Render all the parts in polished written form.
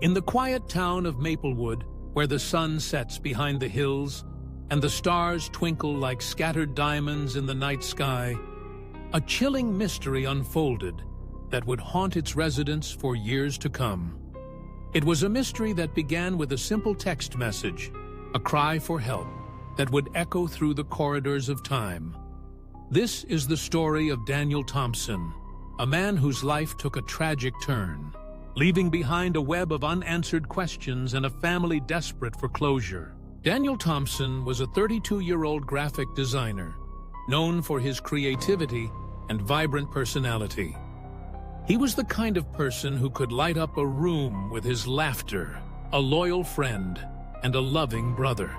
In the quiet town of Maplewood, where the sun sets behind the hills and the stars twinkle like scattered diamonds in the night sky, a chilling mystery unfolded that would haunt its residents for years to come. It was a mystery that began with a simple text message, a cry for help that would echo through the corridors of time. This is the story of Daniel Thompson, a man whose life took a tragic turn, leaving behind a web of unanswered questions and a family desperate for closure. Daniel Thompson was a 32-year-old graphic designer, known for his creativity and vibrant personality. He was the kind of person who could light up a room with his laughter, a loyal friend, and a loving brother.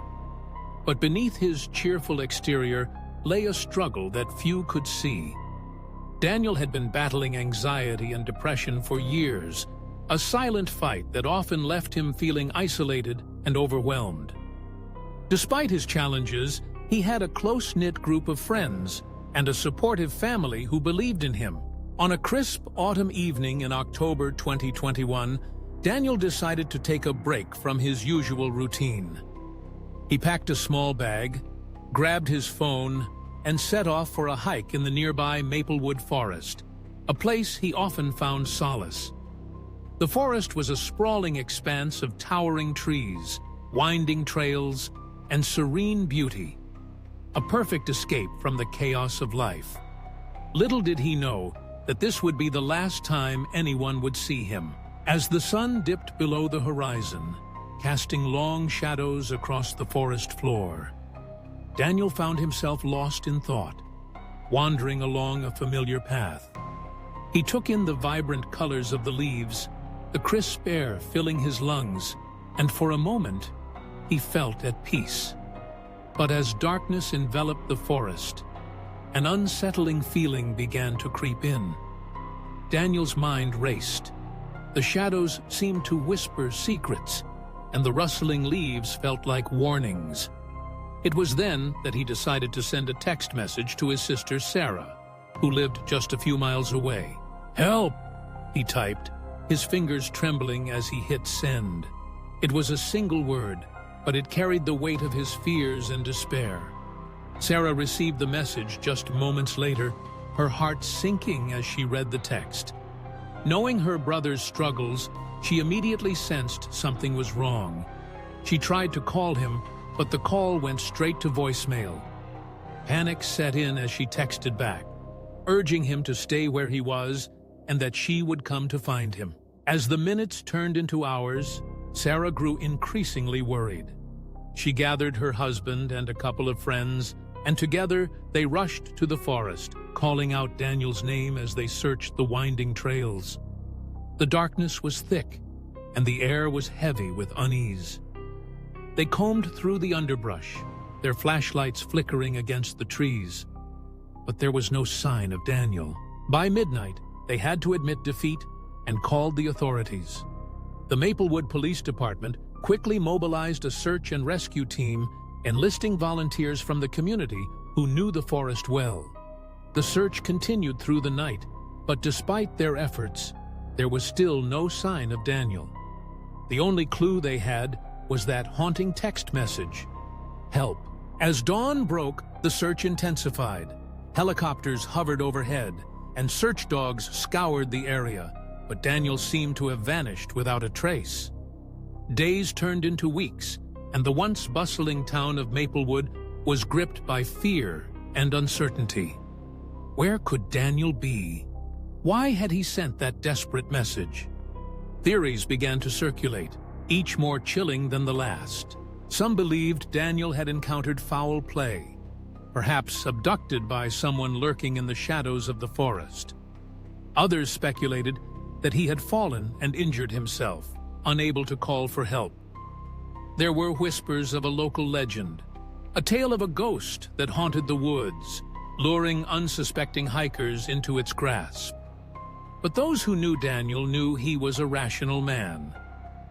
But beneath his cheerful exterior lay a struggle that few could see. Daniel had been battling anxiety and depression for years, a silent fight that often left him feeling isolated and overwhelmed. Despite his challenges, he had a close-knit group of friends and a supportive family who believed in him. On a crisp autumn evening in October 2021, Daniel decided to take a break from his usual routine. He packed a small bag, grabbed his phone, and set off for a hike in the nearby Maplewood Forest, a place he often found solace. The forest was a sprawling expanse of towering trees, winding trails, and serene beauty, a perfect escape from the chaos of life. Little did he know that this would be the last time anyone would see him. As the sun dipped below the horizon, casting long shadows across the forest floor, Daniel found himself lost in thought, wandering along a familiar path. He took in the vibrant colors of the leaves, the crisp air filling his lungs, and for a moment, he felt at peace. But as darkness enveloped the forest, an unsettling feeling began to creep in. Daniel's mind raced. The shadows seemed to whisper secrets, and the rustling leaves felt like warnings. It was then that he decided to send a text message to his sister Sarah, who lived just a few miles away. "Help!" he typed, his fingers trembling as he hit send. It was a single word, but it carried the weight of his fears and despair. Sarah received the message just moments later, her heart sinking as she read the text. Knowing her brother's struggles, she immediately sensed something was wrong. She tried to call him, but the call went straight to voicemail. Panic set in as she texted back, urging him to stay where he was and that she would come to find him. As the minutes turned into hours, Sarah grew increasingly worried. She gathered her husband and a couple of friends, and together they rushed to the forest, calling out Daniel's name as they searched the winding trails. The darkness was thick, and the air was heavy with unease. They combed through the underbrush, their flashlights flickering against the trees. But there was no sign of Daniel. By midnight, they had to admit defeat and called the authorities. The Maplewood Police Department quickly mobilized a search and rescue team, enlisting volunteers from the community who knew the forest well. The search continued through the night, but despite their efforts, there was still no sign of Daniel. The only clue they had was that haunting text message, "Help." As dawn broke, the search intensified. Helicopters hovered overhead, and search dogs scoured the area, but Daniel seemed to have vanished without a trace. Days turned into weeks, and the once bustling town of Maplewood was gripped by fear and uncertainty. Where could Daniel be? Why had he sent that desperate message? Theories began to circulate, each more chilling than the last. Some believed Daniel had encountered foul play, perhaps abducted by someone lurking in the shadows of the forest. Others speculated that he had fallen and injured himself, unable to call for help. There were whispers of a local legend, a tale of a ghost that haunted the woods, luring unsuspecting hikers into its grasp. But those who knew Daniel knew he was a rational man,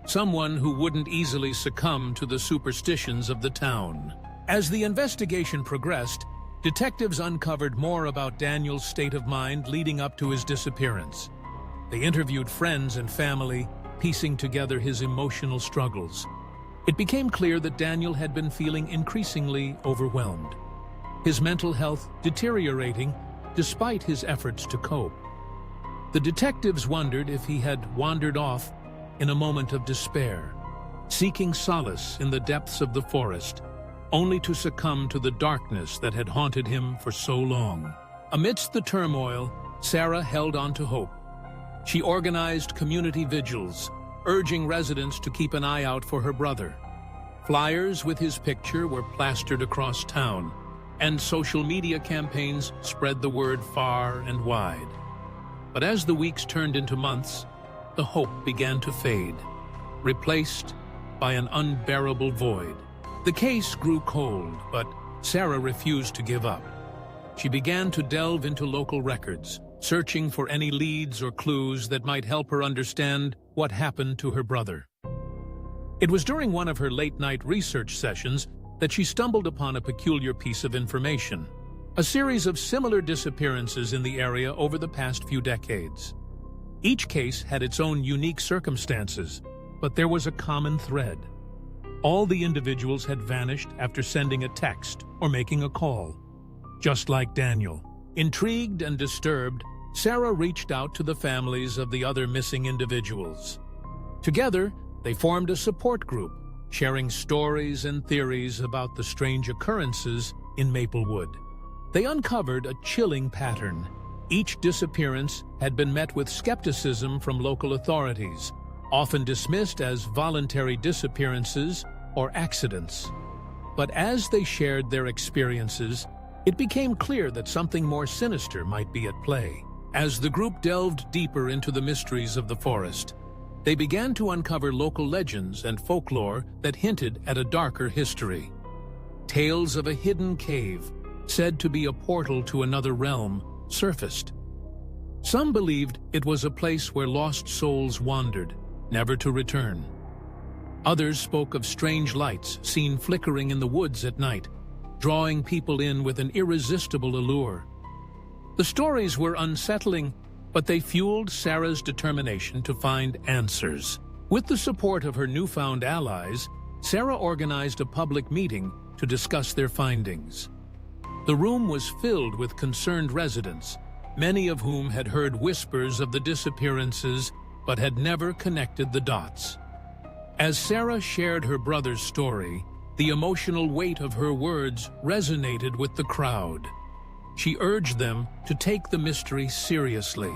someone who wouldn't easily succumb to the superstitions of the town. As the investigation progressed, detectives uncovered more about Daniel's state of mind leading up to his disappearance. They interviewed friends and family, piecing together his emotional struggles. It became clear that Daniel had been feeling increasingly overwhelmed, his mental health deteriorating despite his efforts to cope. The detectives wondered if he had wandered off in a moment of despair, seeking solace in the depths of the forest, only to succumb to the darkness that had haunted him for so long. Amidst the turmoil, Sarah held on to hope. She organized community vigils, urging residents to keep an eye out for her brother. Flyers with his picture were plastered across town, and social media campaigns spread the word far and wide. But as the weeks turned into months, the hope began to fade, replaced by an unbearable void. The case grew cold, but Sarah refused to give up. She began to delve into local records, searching for any leads or clues that might help her understand what happened to her brother. It was during one of her late-night research sessions that she stumbled upon a peculiar piece of information, a series of similar disappearances in the area over the past few decades. Each case had its own unique circumstances, but there was a common thread. All the individuals had vanished after sending a text or making a call, just like Daniel. Intrigued and disturbed, Sarah reached out to the families of the other missing individuals. Together, they formed a support group, sharing stories and theories about the strange occurrences in Maplewood. They uncovered a chilling pattern. Each disappearance had been met with skepticism from local authorities, often dismissed as voluntary disappearances or accidents. But as they shared their experiences, it became clear that something more sinister might be at play. As the group delved deeper into the mysteries of the forest, they began to uncover local legends and folklore that hinted at a darker history. Tales of a hidden cave, said to be a portal to another realm, surfaced. Some believed it was a place where lost souls wandered, never to return. Others spoke of strange lights seen flickering in the woods at night, drawing people in with an irresistible allure. The stories were unsettling, but they fueled Sarah's determination to find answers. With the support of her newfound allies, Sarah organized a public meeting to discuss their findings. The room was filled with concerned residents, many of whom had heard whispers of the disappearances but had never connected the dots. As Sarah shared her brother's story, the emotional weight of her words resonated with the crowd. She urged them to take the mystery seriously,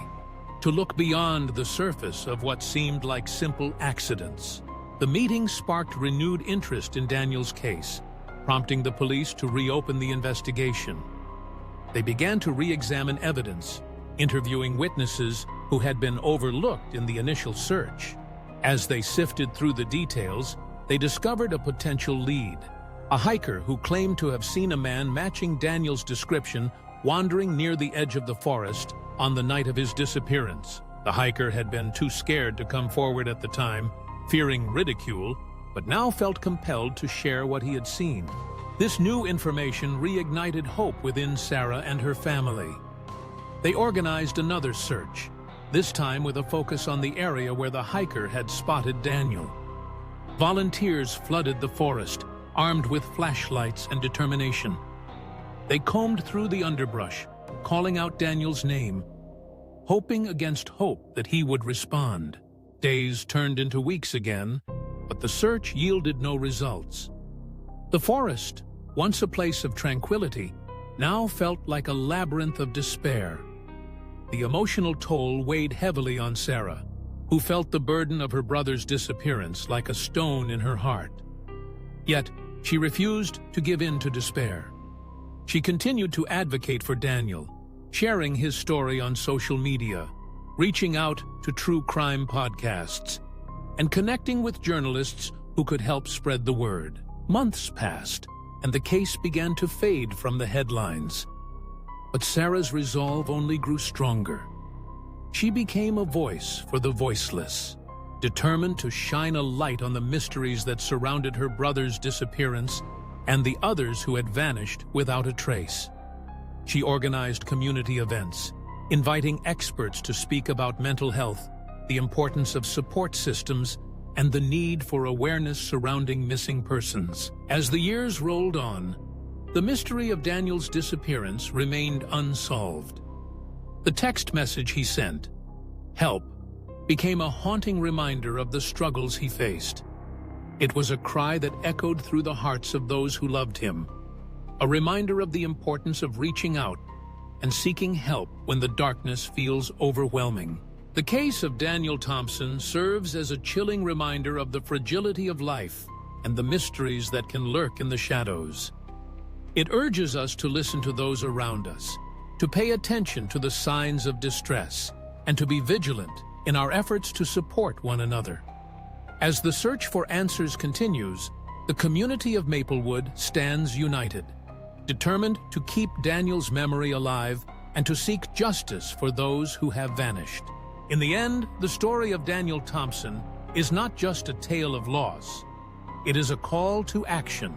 to look beyond the surface of what seemed like simple accidents. The meeting sparked renewed interest in Daniel's case, prompting the police to reopen the investigation. They began to re-examine evidence, interviewing witnesses who had been overlooked in the initial search. As they sifted through the details, they discovered a potential lead, a hiker who claimed to have seen a man matching Daniel's description wandering near the edge of the forest on the night of his disappearance. The hiker had been too scared to come forward at the time, fearing ridicule, but now felt compelled to share what he had seen. This new information reignited hope within Sarah and her family. They organized another search, this time with a focus on the area where the hiker had spotted Daniel. Volunteers flooded the forest, armed with flashlights and determination. They combed through the underbrush, calling out Daniel's name, hoping against hope that he would respond. Days turned into weeks again, but the search yielded no results. The forest, once a place of tranquility, now felt like a labyrinth of despair. The emotional toll weighed heavily on Sarah, who felt the burden of her brother's disappearance like a stone in her heart. Yet, she refused to give in to despair. She continued to advocate for Daniel, sharing his story on social media, reaching out to true crime podcasts, and connecting with journalists who could help spread the word. Months passed, and the case began to fade from the headlines. But Sarah's resolve only grew stronger. She became a voice for the voiceless, determined to shine a light on the mysteries that surrounded her brother's disappearance and the others who had vanished without a trace. She organized community events, inviting experts to speak about mental health, the importance of support systems, and the need for awareness surrounding missing persons. As the years rolled on, the mystery of Daniel's disappearance remained unsolved. The text message he sent, "Help," became a haunting reminder of the struggles he faced. It was a cry that echoed through the hearts of those who loved him, a reminder of the importance of reaching out and seeking help when the darkness feels overwhelming. The case of Daniel Thompson serves as a chilling reminder of the fragility of life and the mysteries that can lurk in the shadows. It urges us to listen to those around us, to pay attention to the signs of distress, and to be vigilant in our efforts to support one another. As the search for answers continues, the community of Maplewood stands united, determined to keep Daniel's memory alive and to seek justice for those who have vanished. In the end, the story of Daniel Thompson is not just a tale of loss. It is a call to action.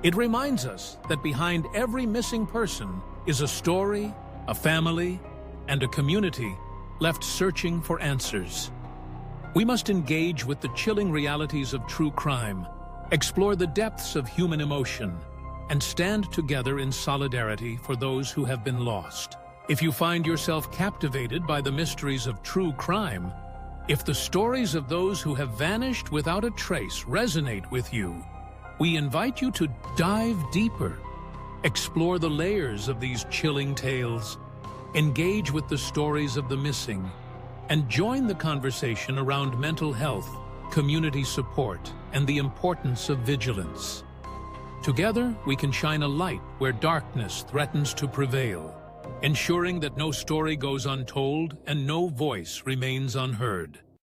It reminds us that behind every missing person is a story, a family, and a community left searching for answers. We must engage with the chilling realities of true crime, explore the depths of human emotion, and stand together in solidarity for those who have been lost. If you find yourself captivated by the mysteries of true crime, if the stories of those who have vanished without a trace resonate with you, we invite you to dive deeper, explore the layers of these chilling tales, engage with the stories of the missing, and join the conversation around mental health, community support, and the importance of vigilance. Together, we can shine a light where darkness threatens to prevail, ensuring that no story goes untold and no voice remains unheard.